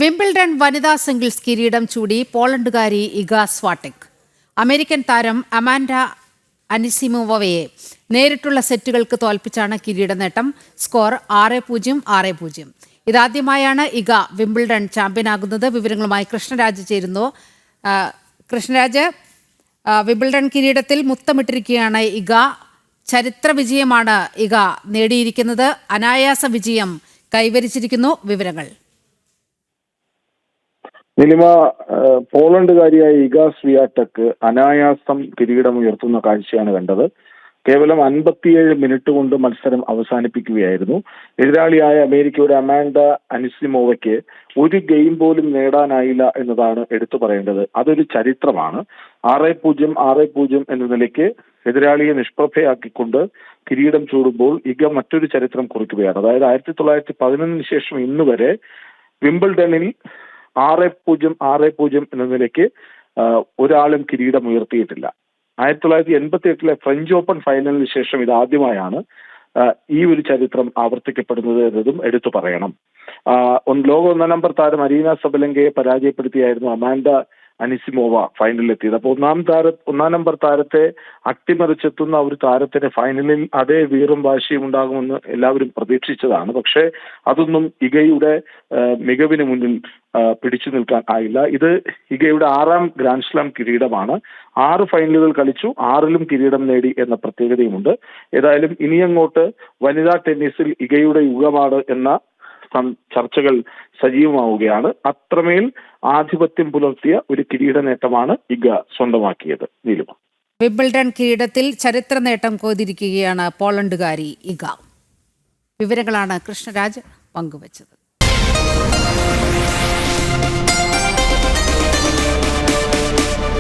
Wimbledon വനിതാ singles കിരീടം ചൂടി പോളണ്ടുകാരി ഇഗ സ്വാടെക്. അമേരിക്കൻ താരം അമാൻഡ അനിസിമോവയെ നേരിട്ടുള്ള സെറ്റുകൾക്ക് തോൽപ്പിച്ചാണ് കിരീട നേട്ടം. സ്കോർ 6-0, 6-0. ഇതാദ്യമായാണ് ഇഗ വിംബിൾഡൺ ചാമ്പ്യനാകുന്നത്. വിവരങ്ങളുമായി കൃഷ്ണരാജ് ചേരുന്നു. കൃഷ്ണരാജ്, വിംബിൾഡൺ കിരീടത്തിൽ മുത്തമിട്ടിരിക്കുകയാണ് ഇഗ. ചരിത്ര വിജയമാണ് ഇഗ നേടിയിരിക്കുന്നത്. അനായാസ വിജയം കൈവരിച്ചിരിക്കുന്നു. വിവരങ്ങൾ. നിലിമ, പോളണ്ടുകാരിയായ ഇഗ സ്വിയാടെക് അനായാസം കിരീടമുയർത്തുന്ന കാഴ്ചയാണ് കണ്ടത്. കേവലം 57 മിനിറ്റ് കൊണ്ട് മത്സരം അവസാനിപ്പിക്കുകയായിരുന്നു. എതിരാളിയായ അമേരിക്കയുടെ അമാൻഡ അനിസിമോവയ്ക്ക് ഒരു ഗെയിം പോലും നേടാനായില്ല എന്നതാണ് എടുത്തു പറയേണ്ടത്. അതൊരു ചരിത്രമാണ്. 6-0, 6-0 എന്ന നിലയ്ക്ക് എതിരാളിയെ നിഷ്പ്രഭയാക്കിക്കൊണ്ട് കിരീടം ചൂടുമ്പോൾ ഇഗ മറ്റൊരു ചരിത്രം കുറിക്കുകയാണ്. അതായത് 1911 ശേഷം ഇന്ന് വരെ വിംബിൾഡണിൽ 6-0, 6-0 എന്ന നിലയ്ക്ക് ഒരാളും കിരീടം ഉയർത്തിയിട്ടില്ല. 1988 ഫ്രഞ്ച് ഓപ്പൺ ഫൈനലിന് ശേഷം ഇതാദ്യമായാണ് ഈ ഒരു ചരിത്രം ആവർത്തിക്കപ്പെടുന്നത് എന്നതും എടുത്തു പറയണം. ലോക 1 നമ്പർ താരം അരീന സബലങ്കയെ പരാജയപ്പെടുത്തിയായിരുന്നു അമാൻഡ അനിസിമോവ ഫൈനലിലെത്തിയത്. അപ്പോൾ ഒന്നാം നമ്പർ താരത്തെ അട്ടിമറിച്ചെത്തുന്ന ഒരു താരത്തിന് ഫൈനലിൽ അതേ വീറും വാശിയും ഉണ്ടാകുമെന്ന് എല്ലാവരും പ്രതീക്ഷിച്ചതാണ്. പക്ഷേ അതൊന്നും ഇഗയുടെ മികവിന് മുന്നിൽ പിടിച്ചു നിൽക്കാൻ ആയില്ല. ഇത് ഇഗയുടെ 6ാം ഗ്രാൻഡ് സ്ലാം കിരീടമാണ്. 6 ഫൈനലുകൾ കളിച്ചു, 6ലും കിരീടം നേടി എന്ന പ്രത്യേകതയുമുണ്ട്. ഏതായാലും ഇനിയങ്ങോട്ട് വനിതാ ടെന്നീസിൽ ഇഗയുടെ യുഗമാണ് എന്ന ചർച്ചകൾ സജീവമാവുകയാണ്. അത്രമേൽ ആധിപത്യം പുലർത്തിയ ഒരു കിരീട നേട്ടമാണ് ഇഗ സ്വന്തമാക്കിയത്. നീലിമ, വിംബിൾഡൺ കിരീടത്തിൽ ചരിത്ര നേട്ടം കൊയ്തിരിക്കുകയാണ് പോളണ്ടുകാരി ഇഗ. വിവരങ്ങളാണ് കൃഷ്ണരാജ് പങ്കുവച്ചത്.